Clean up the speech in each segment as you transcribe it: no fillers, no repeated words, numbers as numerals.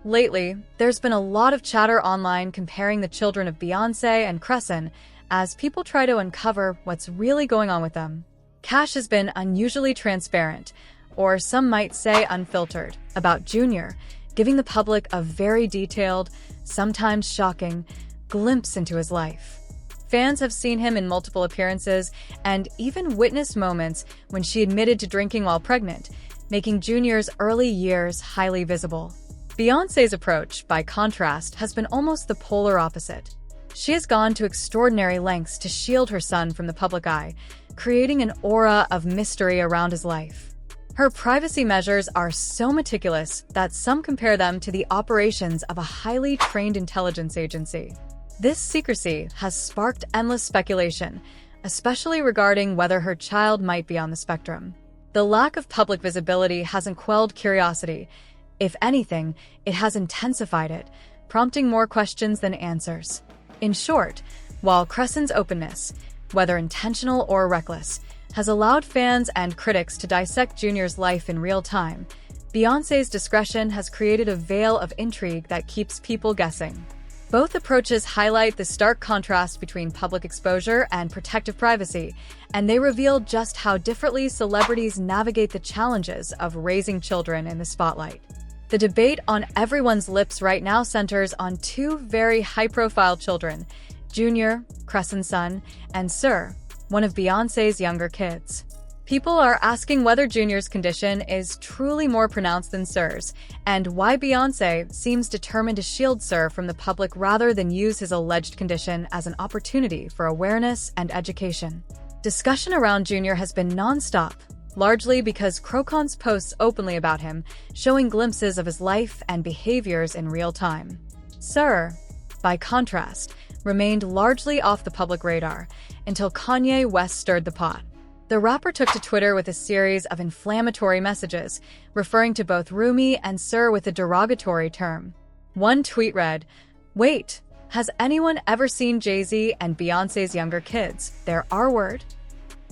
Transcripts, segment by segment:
Lately, there's been a lot of chatter online comparing the children of Beyoncé and Chrisean as people try to uncover what's really going on with them. Cash has been unusually transparent, or some might say unfiltered, about Jr., giving the public a very detailed, sometimes shocking, glimpse into his life. Fans have seen him in multiple appearances and even witnessed moments when she admitted to drinking while pregnant, making Jr.'s early years highly visible. Beyoncé's approach, by contrast, has been almost the polar opposite. She has gone to extraordinary lengths to shield her son from the public eye, creating an aura of mystery around his life. Her privacy measures are so meticulous that some compare them to the operations of a highly trained intelligence agency. This secrecy has sparked endless speculation, especially regarding whether her child might be on the spectrum. The lack of public visibility hasn't quelled curiosity. If anything, it has intensified it, prompting more questions than answers. In short, while Chrisean's openness, whether intentional or reckless, has allowed fans and critics to dissect Jr.'s life in real time, Beyoncé's discretion has created a veil of intrigue that keeps people guessing. Both approaches highlight the stark contrast between public exposure and protective privacy, and they reveal just how differently celebrities navigate the challenges of raising children in the spotlight. The debate on everyone's lips right now centers on two very high-profile children, Jr., Chrisean's son, and Sir, one of Beyoncé's younger kids. People are asking whether Jr.'s condition is truly more pronounced than Sir's, and why Beyoncé seems determined to shield Sir from the public rather than use his alleged condition as an opportunity for awareness and education. Discussion around Jr. has been non-stop, largely because Chrisean's posts openly about him, showing glimpses of his life and behaviors in real time. Sir, by contrast, remained largely off the public radar until Kanye West stirred the pot. The rapper took to Twitter with a series of inflammatory messages, referring to both Rumi and Sir with a derogatory term. One tweet read, "Wait, has anyone ever seen Jay-Z and Beyoncé's younger kids? They're R-word?"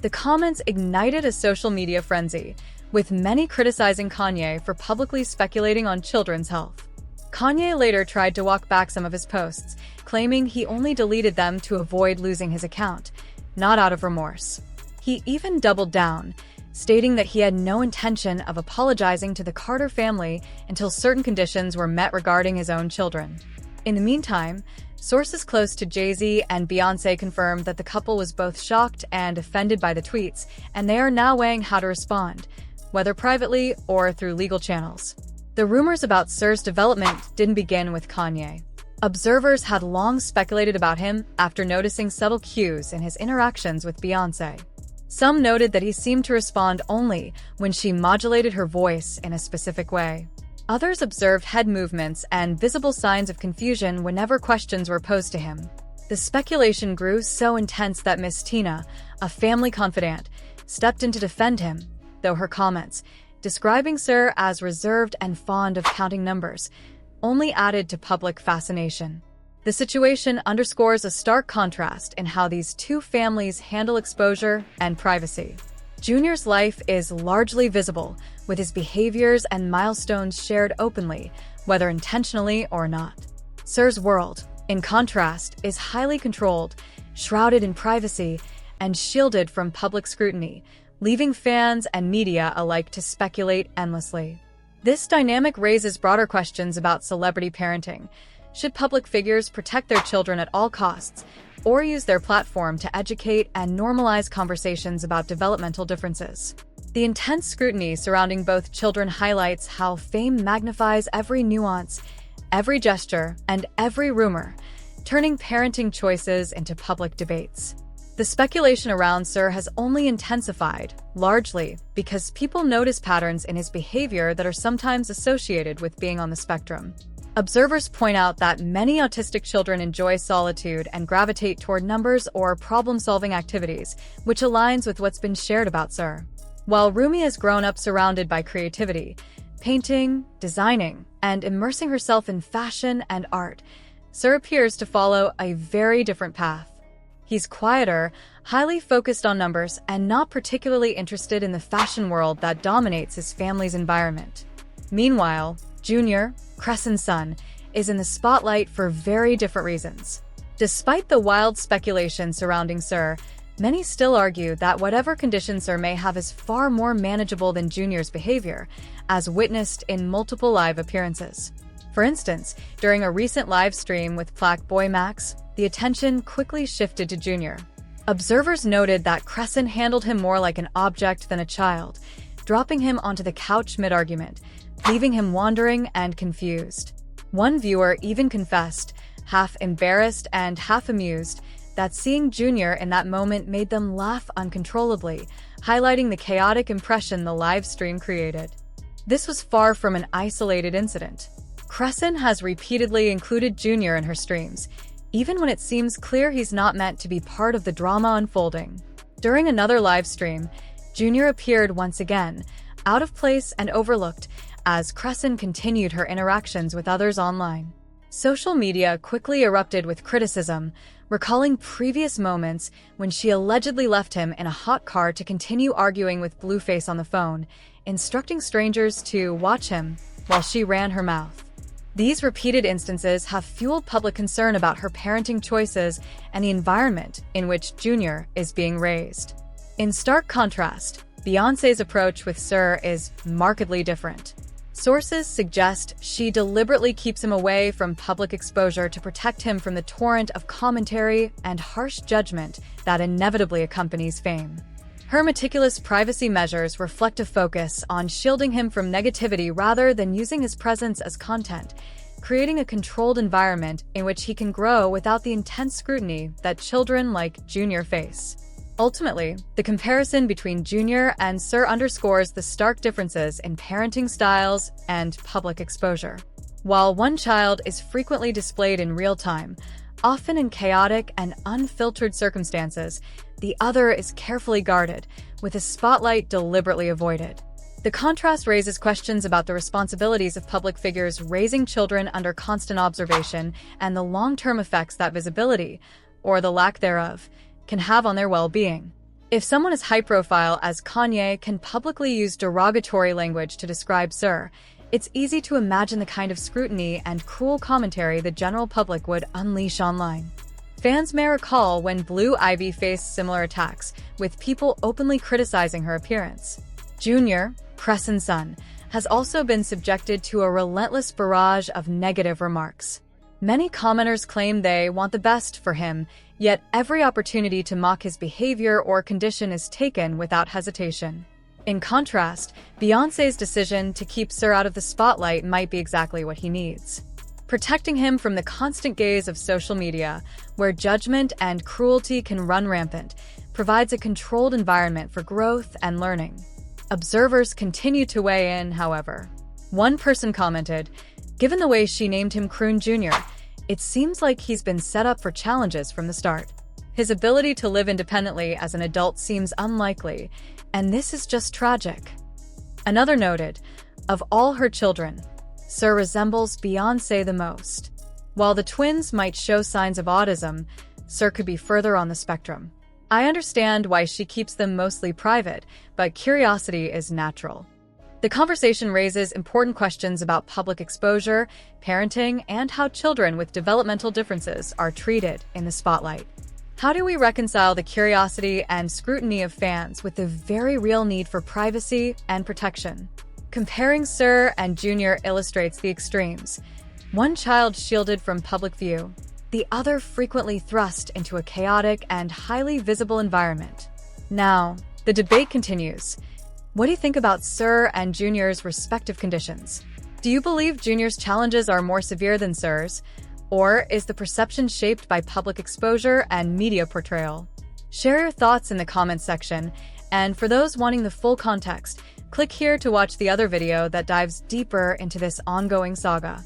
The comments ignited a social media frenzy, with many criticizing Kanye for publicly speculating on children's health. Kanye later tried to walk back some of his posts, claiming he only deleted them to avoid losing his account, not out of remorse. He even doubled down, stating that he had no intention of apologizing to the Carter family until certain conditions were met regarding his own children. In the meantime, sources close to Jay-Z and Beyoncé confirmed that the couple was both shocked and offended by the tweets, and they are now weighing how to respond, whether privately or through legal channels. The rumors about Sir's development didn't begin with Kanye. Observers had long speculated about him after noticing subtle cues in his interactions with Beyoncé. Some noted that he seemed to respond only when she modulated her voice in a specific way. Others observed head movements and visible signs of confusion whenever questions were posed to him. The speculation grew so intense that Miss Tina, a family confidant, stepped in to defend him, though her comments, describing Sir as reserved and fond of counting numbers, only added to public fascination. The situation underscores a stark contrast in how these two families handle exposure and privacy. Jr.'s life is largely visible, with his behaviors and milestones shared openly, whether intentionally or not. Sir's world, in contrast, is highly controlled, shrouded in privacy, and shielded from public scrutiny, leaving fans and media alike to speculate endlessly. This dynamic raises broader questions about celebrity parenting. Should public figures protect their children at all costs, or use their platform to educate and normalize conversations about developmental differences? The intense scrutiny surrounding both children highlights how fame magnifies every nuance, every gesture, and every rumor, turning parenting choices into public debates. The speculation around Sir has only intensified, largely because people notice patterns in his behavior that are sometimes associated with being on the spectrum. Observers point out that many autistic children enjoy solitude and gravitate toward numbers or problem-solving activities, which aligns with what's been shared about Sir. While Rumi has grown up surrounded by creativity, painting, designing, and immersing herself in fashion and art, Sir appears to follow a very different path. He's quieter, highly focused on numbers, and not particularly interested in the fashion world that dominates his family's environment. Meanwhile, Jr., Chrisean's son, is in the spotlight for very different reasons. Despite the wild speculation surrounding Sir, many still argue that whatever condition Sir may have is far more manageable than Junior's behavior, as witnessed in multiple live appearances. For instance, during a recent live stream with Black Boy Max, the attention quickly shifted to Junior. Observers noted that Chrisean handled him more like an object than a child, dropping him onto the couch mid-argument, leaving him wandering and confused. One viewer even confessed, half embarrassed and half amused, that seeing Junior in that moment made them laugh uncontrollably, highlighting the chaotic impression the live stream created. This was far from an isolated incident. Chrisean has repeatedly included Junior in her streams, even when it seems clear he's not meant to be part of the drama unfolding. During another live stream, Junior appeared once again, out of place and overlooked, as Chrisean continued her interactions with others online. Social media quickly erupted with criticism, recalling previous moments when she allegedly left him in a hot car to continue arguing with Blueface on the phone, instructing strangers to watch him while she ran her mouth. These repeated instances have fueled public concern about her parenting choices and the environment in which Junior is being raised. In stark contrast, Beyoncé's approach with Sir is markedly different. Sources suggest she deliberately keeps him away from public exposure to protect him from the torrent of commentary and harsh judgment that inevitably accompanies fame. Her meticulous privacy measures reflect a focus on shielding him from negativity rather than using his presence as content, creating a controlled environment in which he can grow without the intense scrutiny that children like Junior face. Ultimately, the comparison between Junior and Sir underscores the stark differences in parenting styles and public exposure. While one child is frequently displayed in real time, often in chaotic and unfiltered circumstances, the other is carefully guarded, with a spotlight deliberately avoided. The contrast raises questions about the responsibilities of public figures raising children under constant observation and the long-term effects that visibility, or the lack thereof, can have on their well-being. If someone as high-profile as Kanye can publicly use derogatory language to describe Sir, it's easy to imagine the kind of scrutiny and cruel commentary the general public would unleash online. Fans may recall when Blue Ivy faced similar attacks, with people openly criticizing her appearance. Junior, Chrisean's son, has also been subjected to a relentless barrage of negative remarks. Many commenters claim they want the best for him, yet every opportunity to mock his behavior or condition is taken without hesitation. In contrast, Beyoncé's decision to keep Sir out of the spotlight might be exactly what he needs. Protecting him from the constant gaze of social media, where judgment and cruelty can run rampant, provides a controlled environment for growth and learning. Observers continue to weigh in, however. One person commented, "Given the way she named him Chrisean Jr., it seems like he's been set up for challenges from the start. His ability to live independently as an adult seems unlikely, and this is just tragic." Another noted, "Of all her children, Sir resembles Beyoncé the most. While the twins might show signs of autism, Sir could be further on the spectrum. I understand why she keeps them mostly private, but curiosity is natural." The conversation raises important questions about public exposure, parenting, and how children with developmental differences are treated in the spotlight. How do we reconcile the curiosity and scrutiny of fans with the very real need for privacy and protection? Comparing Sir and Junior illustrates the extremes. One child shielded from public view, the other frequently thrust into a chaotic and highly visible environment. Now, the debate continues. What do you think about Sir and Junior's respective conditions? Do you believe Junior's challenges are more severe than Sir's? Or is the perception shaped by public exposure and media portrayal? Share your thoughts in the comments section, and for those wanting the full context, click here to watch the other video that dives deeper into this ongoing saga.